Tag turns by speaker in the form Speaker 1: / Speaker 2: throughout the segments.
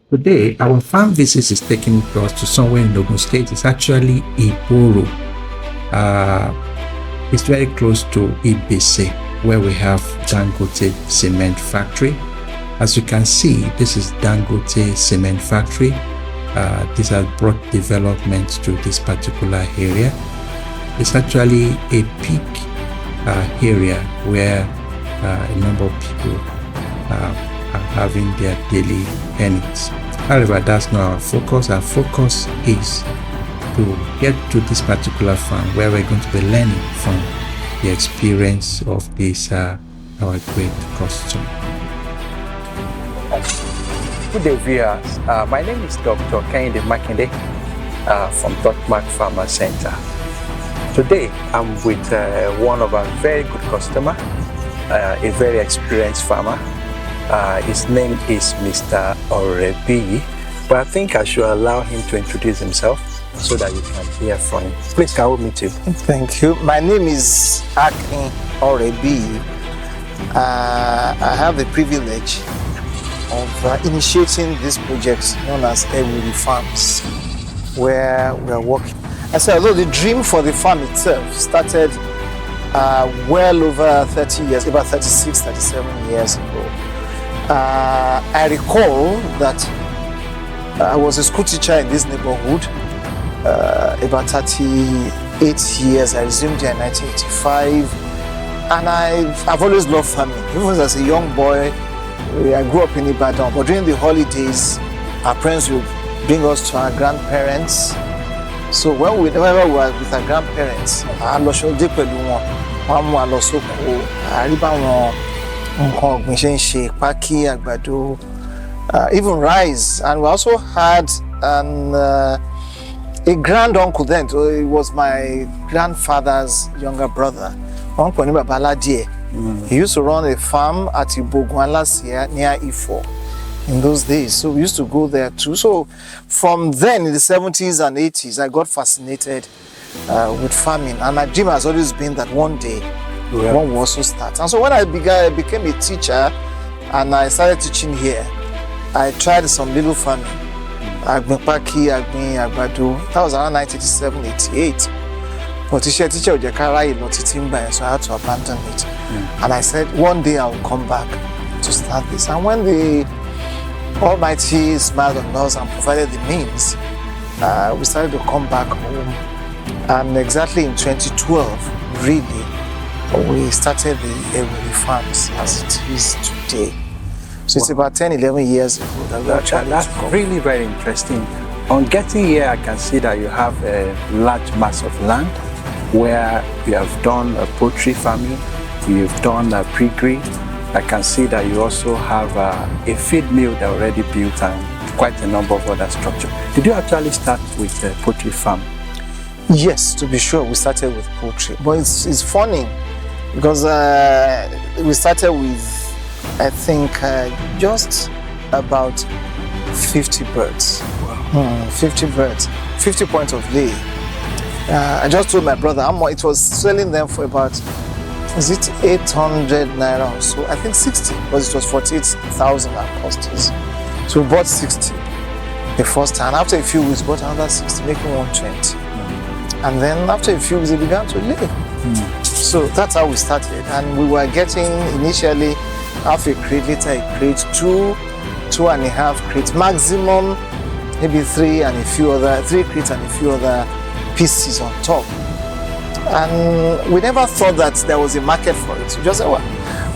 Speaker 1: Today, our farm visit is taking us to somewhere in Ogun State. It's actually Iboro. It's very close to Ibese, where we have Dangote Cement Factory. As you can see, this is Dangote Cement Factory. This has brought development to this particular area. It's actually a peak area where a number of people are having their daily earnings. However, that's not our focus. Our focus is to get to this particular farm where we're going to be learning from the experience of this our great customer. Good day, viewers. My name is Dr. Akin Orebiyi from Dotmark Farmer Center. Today, I'm with one of our very good customer, a very experienced farmer. His name is Mr. Orebiyi, but I think I should allow him to introduce himself so that you can hear from him. Please, can we meet you?
Speaker 2: Thank you. My name is Akin Orebiyi. I have the privilege of initiating this project known as Unwavering Farms, where we are working. I said, although the dream for the farm itself started well over 30 years, about 36, 37 years ago. I recall that I was a school teacher in this neighborhood about 38 years. I resumed here in 1985, and I've always loved farming. Even as a young boy, I grew up in Ibadan, but during the holidays, our parents would bring us to our grandparents. So whenever we were with our grandparents, I lọ ṣọdẹ pẹ̀lú wọn, wọ́n mú wa lọ sóko, àríbá wọn nǹkan ọ̀gbìn ṣe ń ṣe, pákí, àgbàdo, even rice. And we also had a grand uncle then. So it was my grandfather's younger brother. Wọ́n pè ní Bàbá Aládìẹ. He used to run a farm at Ibogun near Ifo in those days. So we used to go there too. So from then in the 70s and 80s, I got fascinated with farming. And my dream has always been that one day, one will also start. And so when I became a teacher and I started teaching here, I tried some little farming. Agbin Paki, Agbin Agbado. That was around 1987, 88. But teacher so I had to abandon it. And I said, one day I will come back to start this. And when the Almighty smiled on us and provided the means, we started to come back home. And exactly in 2012, really, we started the Unwavering Farms as it is today. So it's about 10, 11 years ago that we actually.
Speaker 1: That's really very interesting. On getting here, I can see that you have a large mass of land where you have done a poultry farming, you've done a piggery. I can see that you also have a feed mill that already built and quite a number of other structures. Did you actually start with a poultry farm?
Speaker 2: Yes, to be sure, we started with poultry. But it's funny because we started with, I think, just about 50 birds. Wow. 50 birds, 50 points of lay. I just told my brother it was selling them for about, is it 800 naira or so? I think 60, because it was 48,000 that cost us. So we bought 60 the first time. After a few weeks, bought another 60, making 120. And then after a few weeks, it began to lay. So that's how we started. And we were getting initially half a crate, later a crate, two and a half crates, maximum maybe three crates and a few other pieces on top. And we never thought that there was a market for it. We just said, well,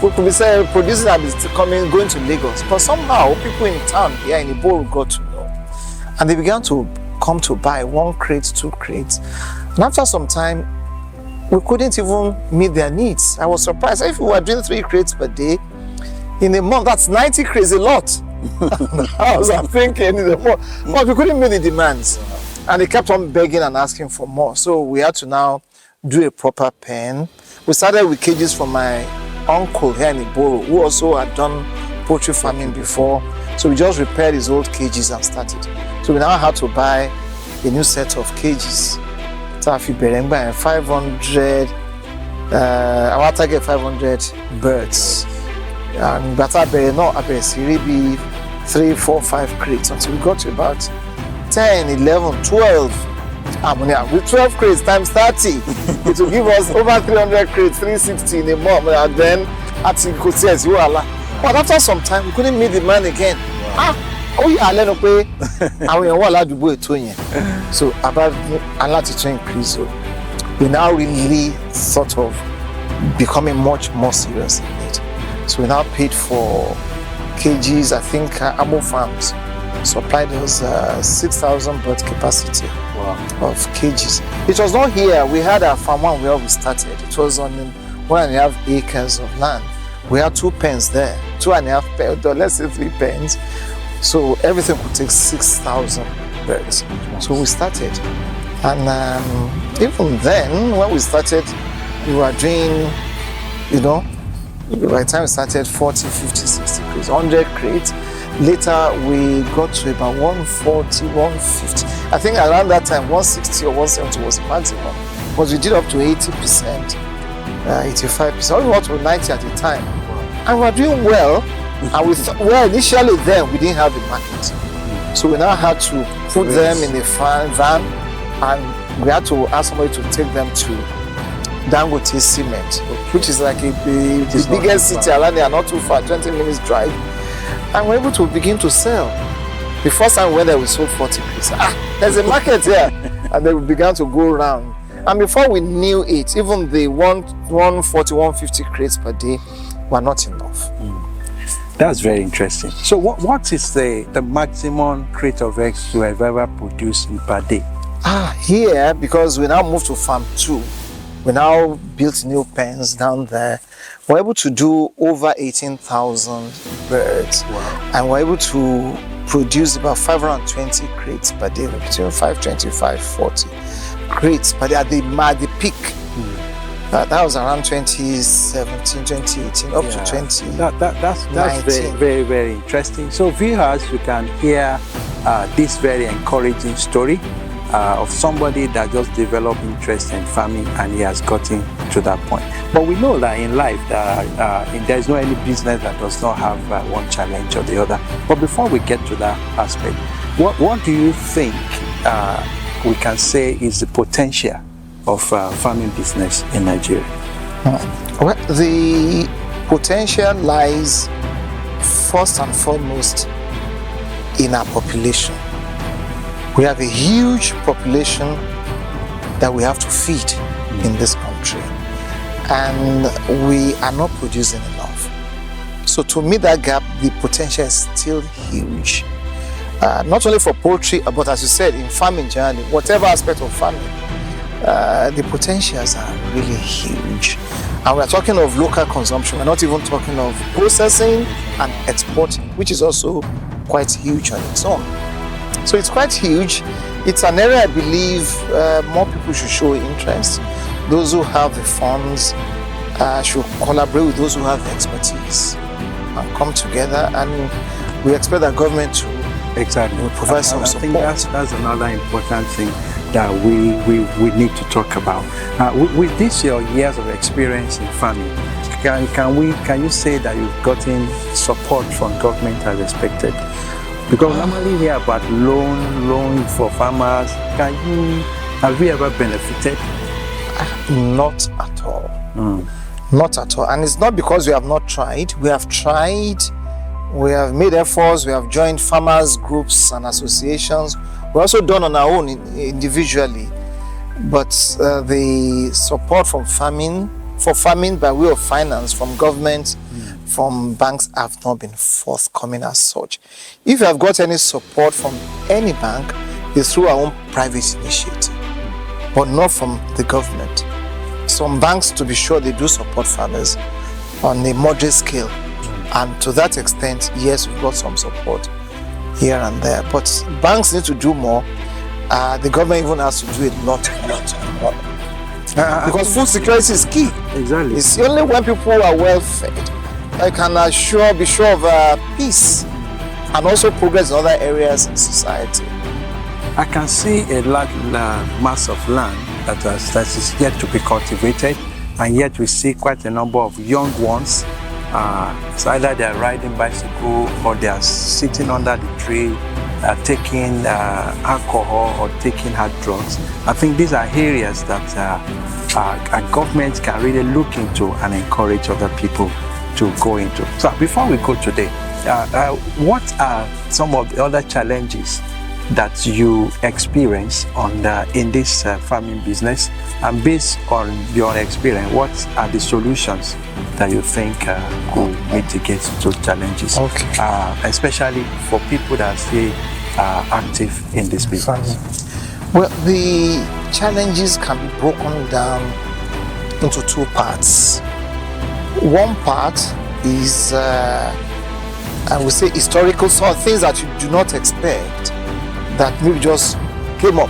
Speaker 2: we could be producing and it's going to Lagos. But somehow people in town here in Iboro got to know. And they began to come to buy 1 crate, 2 crates. And after some time, we couldn't even meet their needs. I was surprised. If we were doing 3 crates per day, in a month, that's 90 crates, a lot. I was thinking in the month, but we couldn't meet the demands. And they kept on begging and asking for more. So we had to now do a proper pen. We started with cages from my uncle here in Iboro, who also had done poultry farming before. So we just repaired his old cages and started. So we now had to buy a new set of cages. So if you buy 500, our target 500 birds. And but I be 30 3, 4, 5 crates until we got to about 10, 11, 12. With 12 crates times 30, it will give us over 300 crates, 360 in a month. And then at but after some time, we couldn't meet the man again. So about a lot to increase. So we now really thought of becoming much more serious in it. So we now paid for kgs. I think Amo Farms supplied us 6,000 bird capacity of kgs. It was not here. We had a farm one where we started. It was on 1.5 acres of land. We had 2 pens there, 2.5 pens, let's say 3 pens. So everything could take 6,000 birds. So we started. And even then, when we started, we were doing, by the time we started 40, 50, 60 crates, 100 crates. Later, we got to about 140, 150. I think around that time, 160 or 170 was the maximum. Because we did up to 80%, 85%. We got to 90 at the time. And we were doing well. And initially then, we didn't have a market. So we now had to put them in a van, and we had to ask somebody to take them to Dangote Cement, which is like the biggest city around there, not too far, 20 minutes drive. And we're able to begin to sell. The first time we went there, we sold 40 crates. There's a market here. And then we began to go around. And before we knew it, even the 140, 150 crates per day were not enough.
Speaker 1: That's very interesting. So what is the maximum crate of eggs you have ever produced per day?
Speaker 2: Here, because we now moved to farm 2, we now built new pens down there. We're able to do over 18,000 birds.
Speaker 1: Wow.
Speaker 2: And we're able to produce about 520 crates per day, between 525, 40 crates per day at the peak. That was around 2017, 2018, up to 2019.
Speaker 1: That's very, very, very interesting. So viewers, you can hear this very encouraging story of somebody that just developed interest in farming and he has gotten to that point. But we know that in life, there's no any business that does not have one challenge or the other. But before we get to that aspect, what do you think we can say is the potential of farming business in Nigeria?
Speaker 2: Well, the potential lies first and foremost in our population. We have a huge population that we have to feed in this country, and we are not producing enough. So to meet that gap, the potential is still huge. Not only for poultry, but as you said, in farming generally, whatever aspect of farming, the potentials are really huge. And we're talking of local consumption. We're not even talking of processing and exporting, which is also quite huge on its own. So it's quite huge. It's an area I believe more people should show interest. Those who have the funds should collaborate with those who have the expertise and come together. And we expect the government to provide some support.
Speaker 1: I think that's another important thing that we need to talk about. With this your years of experience in farming, can you say that you've gotten support from government as expected? Because normally we hear about loan for farmers. Have you ever benefited?
Speaker 2: Not at all. Not at all. And it's not because we have not tried. We have tried. We have made efforts. We have joined farmers groups and associations. We're also done on our own individually. But the support from farming by way of finance from government, from banks have not been forthcoming as such. If you have got any support from any bank, it's through our own private initiative, but not from the government. Some banks, to be sure, they do support farmers on a moderate scale. And to that extent, yes, we've got some support here and there. But banks need to do more. The government even has to do a lot more. Because food security is key.
Speaker 1: Exactly.
Speaker 2: It's only when people are well fed that can be sure of peace and also progress in other areas in society.
Speaker 1: I can see a large mass of land that is yet to be cultivated, and yet we see quite a number of young ones It's either they're riding bicycle or they are sitting under the tree, taking alcohol or taking hard drugs. I think these are areas that a government can really look into and encourage other people to go into. So before we go today, what are some of the other challenges that you experience in this farming business, and based on your experience, what are the solutions that you think could mitigate those challenges?
Speaker 2: Okay.
Speaker 1: Especially for people that are still active in this business.
Speaker 2: Well, the challenges can be broken down into two parts. One part is, I would say, historical, some things that you do not expect that maybe just came up.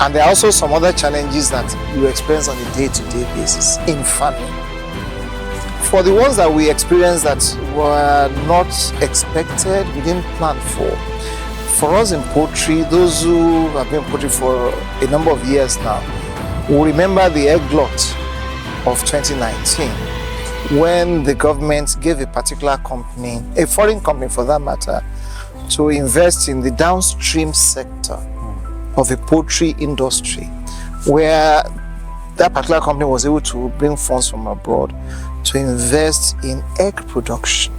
Speaker 2: And there are also some other challenges that you experience on a day-to-day basis in farming. For the ones that we experience that were not expected, we didn't plan for us in poultry, those who have been in poultry for a number of years now, will remember the egg glut of 2019, when the government gave a particular company, a foreign company for that matter, to invest in the downstream sector of the poultry industry, where that particular company was able to bring funds from abroad to invest in egg production,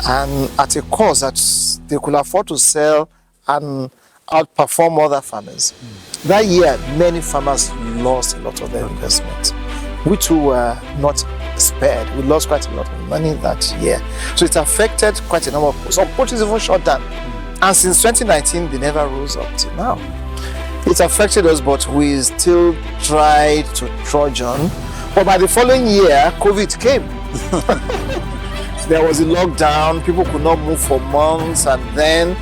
Speaker 2: and at a cost that they could afford to sell and outperform other farmers. That year, many farmers lost a lot of their investment. We too were not spared. We lost quite a lot of money that year. So it affected quite a number of, some poultry even shut down. And since 2019, they never rose up till now. It affected us, but we still tried to trudge on. But by the following year, COVID came. There was a lockdown, people could not move for months, and then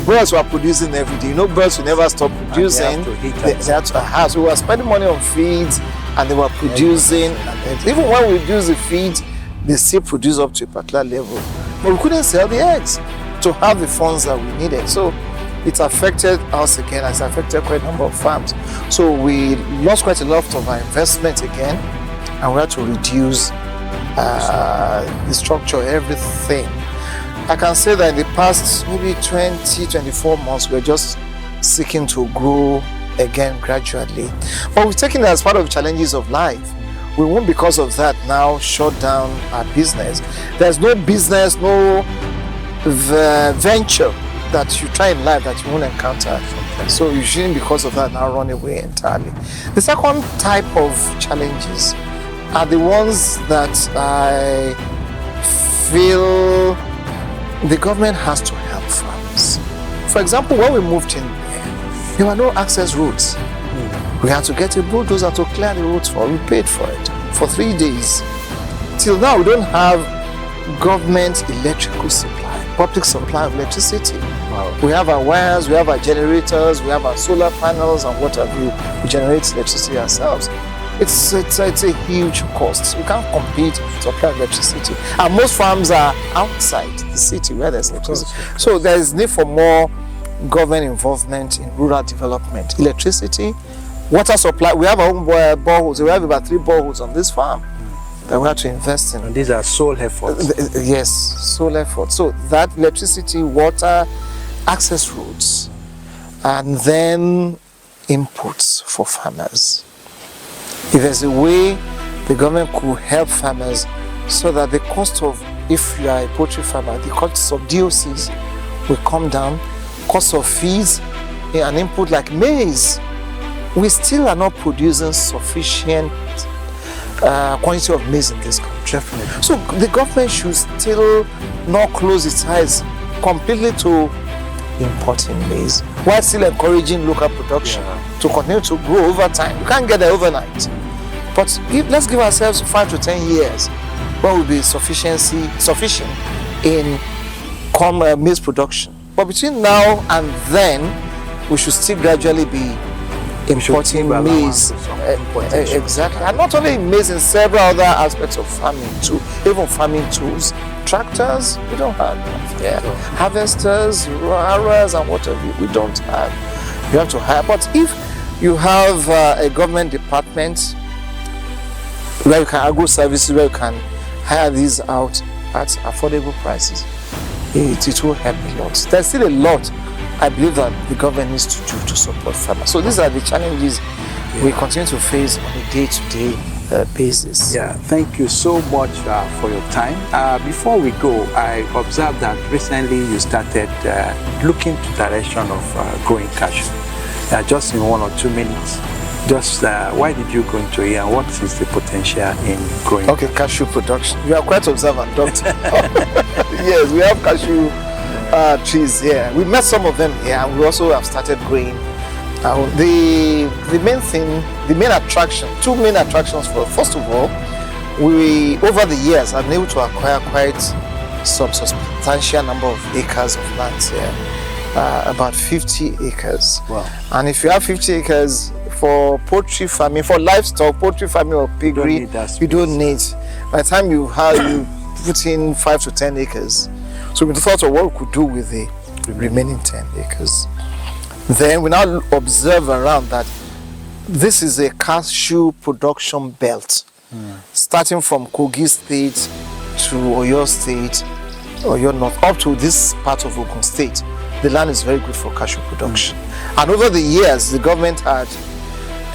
Speaker 2: birds were producing every day. You know, birds will never stop producing. They had to have. So we were spending money on feeds, and they were producing. And even when we reduce the feed, they still produce up to a particular level. But we couldn't sell the eggs to have the funds that we needed. So it affected us again, as affected quite a number of farms. So we lost quite a lot of our investment again, and we had to reduce the structure, everything. I can say that in the past maybe 24 months, we're just seeking to grow again gradually. But we've taken it as part of the challenges of life. We won't, because of that, now shut down our business. There's no business, no venture that you try in life that you won't encounter. So you shouldn't, because of that, now run away entirely. The second type of challenges are the ones that I feel the government has to help farmers. For example, when we moved in there were no access roads. We had to get a bulldozer to clear the roads for. We paid for it for 3 days. Till now, we don't have government electrical supply, public supply of electricity. Wow. We have our wires, we have our generators, we have our solar panels, and what have you. We generate electricity ourselves. It's a huge cost. We can't compete to supply electricity. And most farms are outside the city where there's electricity. So there is need for more government involvement in rural development. Electricity, water supply. We have our own boreholes. We have about 3 boreholes on this farm that we have to invest in.
Speaker 1: And these are sole efforts.
Speaker 2: Yes, sole efforts. So that electricity, water, access roads, and then inputs for farmers. If there's a way the government could help farmers so that the cost of, if you are a poultry farmer, the cost of DOCs will come down, cost of feeds, an input like maize, we still are not producing sufficient quantity of maize in this country.
Speaker 1: Definitely.
Speaker 2: So the government should still not close its eyes completely to importing maize, while still encouraging local production to continue to grow over time. You can't get there overnight. But let's give ourselves 5 to 10 years what will be sufficient in maize production. But between now and then, we should still gradually be importing maize. Exactly. And not only maize, in several other aspects of farming too. Even farming tools. Tractors, we don't have. Harvesters, harrows, and whatever, we don't have. You have to hire. But if you have a government department where you can agro services, where you can hire these out at affordable prices, it will help a lot. There's still a lot I believe that the government needs to do to support farmers. So these are the challenges we continue to face on a day-to-day basis.
Speaker 1: Yeah, thank you so much for your time. Before we go, I observed that recently you started looking to direction of growing cashew. Just in 1 or 2 minutes, just why did you go into it and what is the potential in growing?
Speaker 2: Okay, cashew production. You are quite observant, doctor. Yes, we have cashew trees here. We met some of them here, and we also have started growing. The main thing, the main attraction, two main attractions for, first of all, we over the years have been able to acquire quite some substantial number of acres of land here, about 50 acres.
Speaker 1: Wow.
Speaker 2: And if you have 50 acres for poultry farming, for livestock, poultry farming or piggery, you don't need. By the time you put in 5 to 10 acres. So we thought of what we could do with the remaining 10 acres. Then we now observe around that this is a cashew production belt, starting from Kogi State to Oyo State, Oyo North, up to this part of Ogun State. The land is very good for cashew production. And over the years, the government had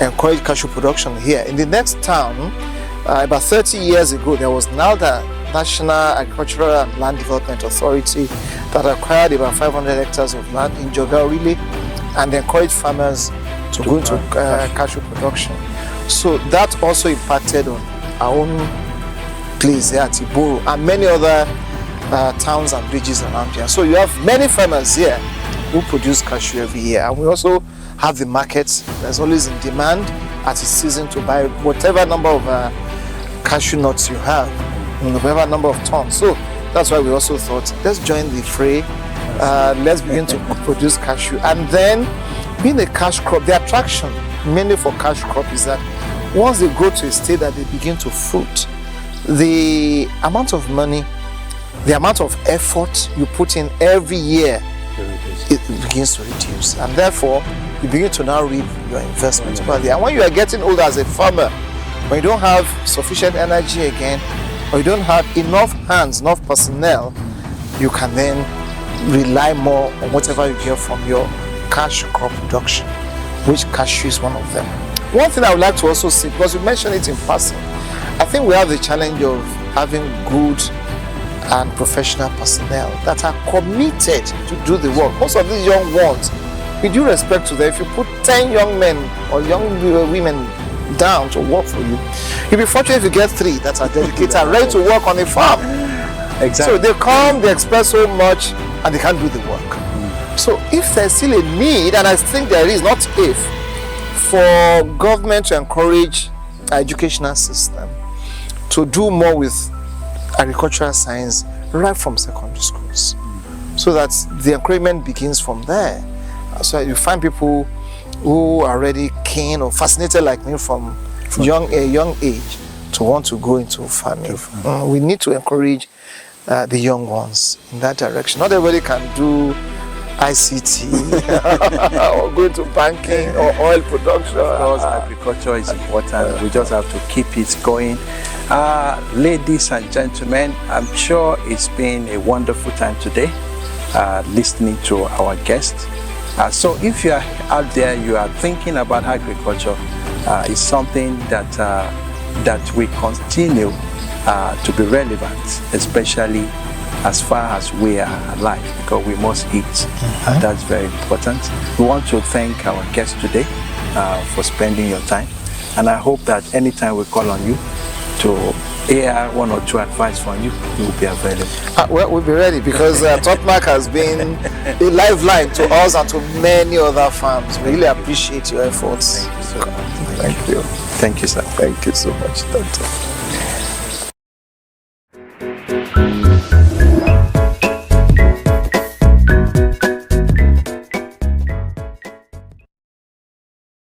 Speaker 2: encouraged cashew production here. In the next town, about 30 years ago, there was now the National Agricultural and Land Development Authority that acquired about 500 hectares of land in Jogaorile and encouraged farmers to go into cashew production. So that also impacted on our own place here at Iboro and many other towns and villages around here. So you have many farmers here who produce cashew every year, and we also have the markets. There's always in demand at its season to buy whatever number of cashew nuts you have, whatever number of tons. So that's why we also thought, let's join the fray, let's begin to produce cashew. And then, being a cash crop, the attraction mainly for cash crop is that once they grow to a state that they begin to fruit, the amount of money, the amount of effort you put in every year, it begins to reduce. And therefore, you begin to now reap your investment over there. And when you are getting older as a farmer, when you don't have sufficient energy again, or you don't have enough hands, enough personnel, you can then rely more on whatever you get from your cash crop production, which cashew is one of them. One thing I would like to also say, because you mentioned it in passing, I think we have the challenge of having good and professional personnel that are committed to do the work. Most of these young ones, with due respect to them, if you put 10 young men or young women down to work for you, you'll be fortunate if you get 3 that are dedicated and ready to work on a farm.
Speaker 1: Exactly.
Speaker 2: So they come, they expect so much, and they can't do the work. So if there's still a need, and I think there is, not if, for government to encourage our educational system to do more with agricultural science right from secondary schools, so that the encouragement begins from there. So you find people who are already keen or fascinated like me from a young age to want to go into farming. We need to encourage the young ones in that direction. Not everybody can do ICT or go into banking or oil production.
Speaker 1: Of course, agriculture is important. We just have to keep it going. Ladies and gentlemen, I'm sure it's been a wonderful time today listening to our guests. So if you are out there, you are thinking about agriculture, it's something that we continue to be relevant, especially as far as we are alive, because we must eat. That's very important. We want to thank our guest today for spending your time, and I hope that anytime we call on you to air 1 or 2 advice from you, you will be available.
Speaker 2: Well, we'll be ready, because Topmark has been a lifeline to us and to many other farms. We really appreciate your efforts.
Speaker 1: Thank you so much.
Speaker 2: Thank you.
Speaker 1: Thank you, sir.
Speaker 2: Thank you so much, Doctor.